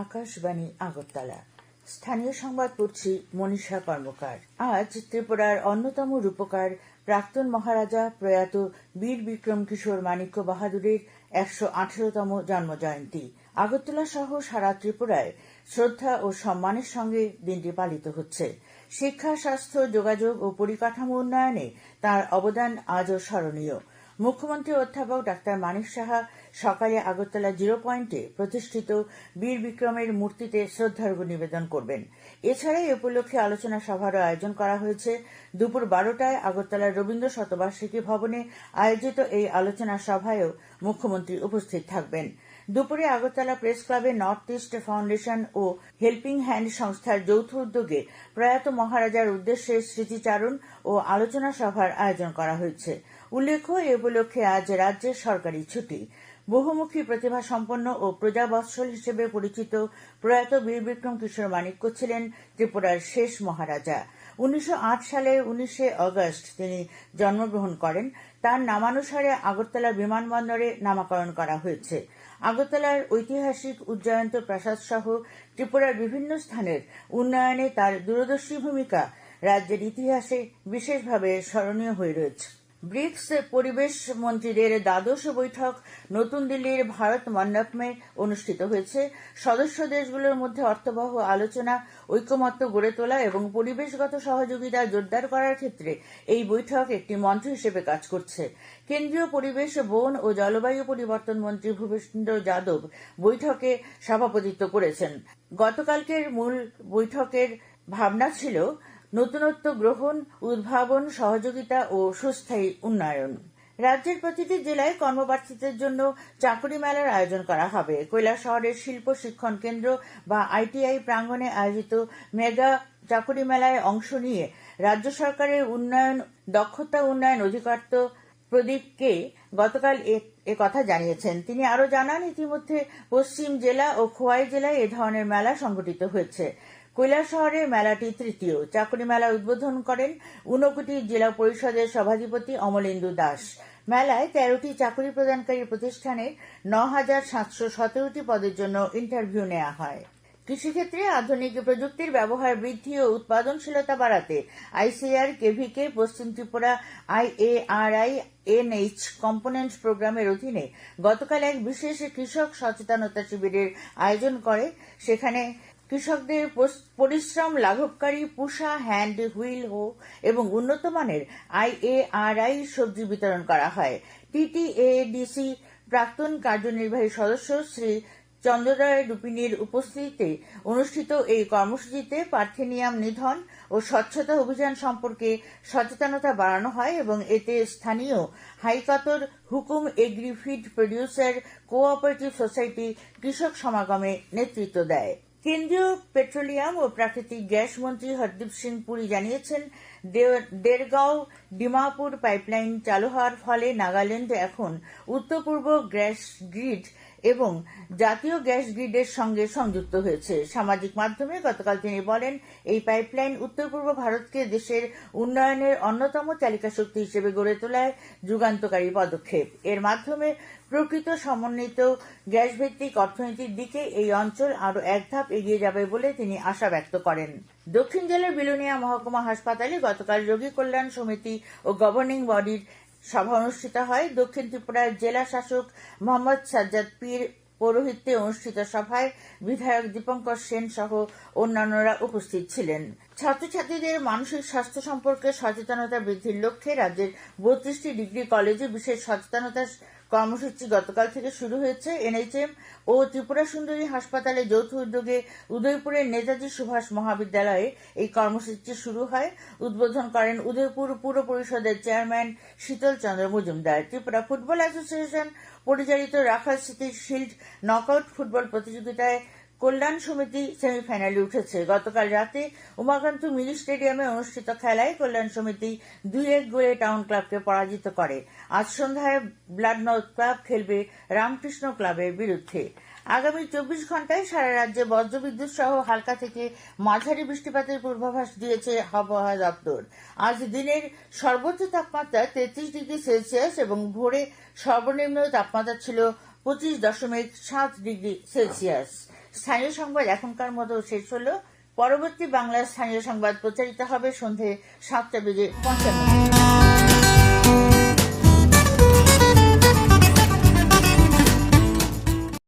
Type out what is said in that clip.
আকাশবাণী আগরতলা। স্থানীয় সংবাদ পড়ছি মনীষা কর্মকার। আজ ত্রিপুরার অন্যতম রূপকার প্রাক্তন মহারাজা প্রয়াত বীর বিক্রম কিশোর মাণিক্য বাহাদুরের 118তম জন্মজয়ন্তী। আগরতলা সহ সারা ত্রিপুরায় শ্রদ্ধা ও সম্মানের সঙ্গে দিনটি পালিত হচ্ছে। শিক্ষা, স্বাস্থ্য, যোগাযোগ ও পরিকাঠামো উন্নয়নে তাঁর অবদান আজও স্মরণীয়। মুখ্যমন্ত্রী অধ্যাপক ডাক্তার মানিক সাহা সকালে আগরতলা 0 পয়েন্টে প্রতিষ্ঠিত বীর বিক্রমের মূর্তিতে শ্রদ্ধার্ঘ্য নিবেদন করবেন। এছাড়া এ উপলক্ষে আলোচনা সভারও আয়োজন করা হয়েছে। দুপুর 12টায় আগরতলার রবীন্দ্র শতবার্ষিকী ভবনে আয়োজিত এই আলোচনা সভায়ও মুখ্যমন্ত্রী উপস্থিত থাকবেন। দুপুরে আগরতলা প্রেস ক্লাবে নর্থ ইস্ট ফাউন্ডেশন ও হেল্পিং হ্যান্ড সংস্থার যৌথ উদ্যোগে প্রয়াত মহারাজার উদ্দেশ্যে স্মৃতিচারণ ও আলোচনা সভার আয়োজন করা হয়েছে। উল্লেখ্য, এ উপলক্ষে আজ রাজ্যের সরকারি ছুটি। বহুমুখী প্রতিভা সম্পন্ন ও প্রজাবৎসল হিসেবে পরিচিত প্রয়াত বীর বিক্রম কিশোর মাণিক্য ছিলেন ত্রিপুরার শেষ মহারাজা। 1908 সালের 19 আগস্ট তিনি জন্মগ্রহণ করেন। তার নামানুসারে আগরতলা বিমানবন্দরে নামকরণ করা হয়েছে। আগরতলার ঐতিহাসিক উজ্জয়ন্ত প্রাসাদ সহ ত্রিপুরার বিভিন্ন স্থানের উন্নয়নে তার দূরদর্শী ভূমিকা রাজ্যের ইতিহাসে বিশেষভাবে স্মরণীয় হয়ে রয়েছে। ব্রিক্স পরিবেশ মন্ত্রীদের দ্বাদশ বৈঠক নতুন দিল্লির ভারত মণ্ডপে অনুষ্ঠিত হয়েছে। সদস্য দেশগুলোর মধ্যে অর্থবহ আলোচনা, ঐকমত্য গড়ে তোলা এবং পরিবেশগত সহযোগিতা জোরদার করার ক্ষেত্রে এই বৈঠক একটি মঞ্চ হিসেবে কাজ করছে। কেন্দ্রীয় পরিবেশ, বন ও জলবায়ু পরিবর্তন মন্ত্রী ভূপেন্দ্র যাদব বৈঠকে সভাপতিত্ব করেছেন। গতকালকের মূল বৈঠকের ভাবনা ছিল নতুনত্ব গ্রহণ, উদ্ভাবন, সহযোগিতা ও সুস্থায়ী উন্নয়ন। রাজ্যের প্রতিটি জেলায় কর্মপ্রার্থীদের জন্য চাকরি মেলার আয়োজন করা হবে। কৈলাসহরের শিল্প শিক্ষণ কেন্দ্র বা আইটিআই প্রাঙ্গণে আয়োজিত মেগা চাকরি মেলায় অংশ নিয়ে রাজ্য সরকারের দক্ষতা উন্নয়ন অধিকর্তা প্রদীপ কে গতকাল এ কথা জানিয়েছেন। তিনি আরও জানান, ইতিমধ্যে পশ্চিম জেলা ও খোয়াই জেলায় এ ধরনের মেলা সংগঠিত হয়েছে। কৈলাসহরের মেলাটি তৃতীয়। চাকরি মেলা উদ্বোধন করেন ঊনকোটি জেলা পরিষদের সভাধিপতি অমলেন্দু দাস। মেলায় 13টি চাকরি প্রদানকারী প্রতিষ্ঠানের 9,717টি পদের জন্য ইন্টারভিউ নেওয়া হয়। কৃষিক্ষেত্রে আধুনিক প্রযুক্তির ব্যবহার বৃদ্ধি ও উৎপাদনশীলতা বাড়াতে আইসিআর কেভিকে পশ্চিম ত্রিপুরা IARI NH কম্পোনেন্ট প্রোগ্রামের অধীনে গতকাল এক বিশেষ কৃষক সচেতনতা শিবিরের আয়োজন করে। সেখানে কৃষকদের পরিশ্রম লাঘবকারী পুষা হ্যান্ড হুইল হো এবং উন্নত মানের IARI সবজি বিতরণ করা হয়। TTADC প্রাক্তন কার্যনির্বাহী সদস্য শ্রী চন্দ্রদয় রূপিণীর উপস্থিতিতে অনুষ্ঠিত এই কর্মসূচিতে পার্থেনিয়াম নিধন ও স্বচ্ছতা অভিযান সম্পর্কে সচেতনতা বাড়ানো হয় এবং এতে স্থানীয় হাইকতর হুকুম agri feed producer cooperative society কৃষক সমাগমে নেতৃত্ব দেয়। কেন্দ্রীয় পেট্রোলিয়াম ও প্রাকৃতিক গ্যাস মন্ত্রী হরদীপ সিং পুরী জানিয়েছেন, দেরগাঁও ডিমাপুর পাইপলাইন চালু হওয়ার ফলে নাগাল্যান্ড এখন উত্তর পূর্ব গ্যাস গ্রিড এবং জাতীয় গ্যাস গ্রিডের সঙ্গে সংযুক্ত হয়েছে। সামাজিক মাধ্যমে গতকাল তিনি বলেন, এই পাইপলাইন উত্তর পূর্ব ভারতকে দেশের উন্নয়নের অন্যতম চালিকা শক্তি হিসেবে গড়ে তোলায় যুগান্তকারী পদক্ষেপ। এর মাধ্যমে প্রকৃত সমন্বিত গ্যাসভিত্তিক অর্থনীতির দিকে এই অঞ্চল আরও এক ধাপ এগিয়ে যাবে বলে তিনি আশা ব্যক্ত করেন। দক্ষিণ জেলার বিলোনিয়া মহকুমা হাসপাতালে গতকাল রোগী কল্যাণ সমিতি ও গভর্নিং বডির সভা অনুষ্ঠিত হয়। দক্ষিণ ত্রিপুরার জেলা শাসক মোহাম্মদ সাজ্জাদ পীর পৌরোহিত্যে অনুষ্ঠিত সভায় বিধায়ক দীপঙ্কর সেন সহ অন্যান্যরা উপস্থিত ছিলেন। ছাত্রছাত্রীদের মানসিক স্বাস্থ্য সম্পর্কে সচেতনতা বৃদ্ধির লক্ষ্যে রাজ্যের 32টি ডিগ্রি কলেজে বিশেষ সচেতনতা কর্মসূচি গতকাল থেকে শুরু হয়েছে। NHM ও ত্রিপুরা সুন্দরী হাসপাতালে যৌথ উদ্যোগে উদয়পুরের নেতাজি সুভাষ মহাবিদ্যালয়ে এই কর্মসূচি শুরু হয়। উদ্বোধন করেন উদয়পুর পুর পরিষদের চেয়ারম্যান শীতল চন্দ্র মজুমদার। ত্রিপুরা ফুটবল অ্যাসোসিয়েশন পরিচালিত রাখাল স্মৃতি শিল্ড নকআউট ফুটবল প্রতিযোগিতায় কল্যাণ সমিতি সেমিফাইনালে উঠেছে। গতকাল রাতে উমাকান্ত মিনি স্টেডিয়ামে অনুষ্ঠিত খেলায় কল্যাণ সমিতি 2-1 গোলে টাউন ক্লাবকে পরাজিত করে। আজ সন্ধ্যায় ব্লাড নর্থ ক্লাব খেলবে রামকৃষ্ণ ক্লাবের বিরুদ্ধে। আগামী 24 ঘন্টায় সারা রাজ্যে বজ্রবিদ্যুৎ সহ হালকা থেকে মাঝারি বৃষ্টিপাতের পূর্বাভাস দিয়েছে আবহাওয়া দপ্তর। আজ দিনের সর্বোচ্চ তাপমাত্রা 33 ডিগ্রি সেলসিয়াস এবং ভোরে সর্বনিম্ন তাপমাত্রা ছিল 25.7 ডিগ্রি সেলসিয়াস। স্থানীয় সংবাদ এখনকার মতো শেষ হলো। পরবর্তী বাংলার স্থানীয় সংবাদ প্রচারিত হবে সন্ধে 7:55।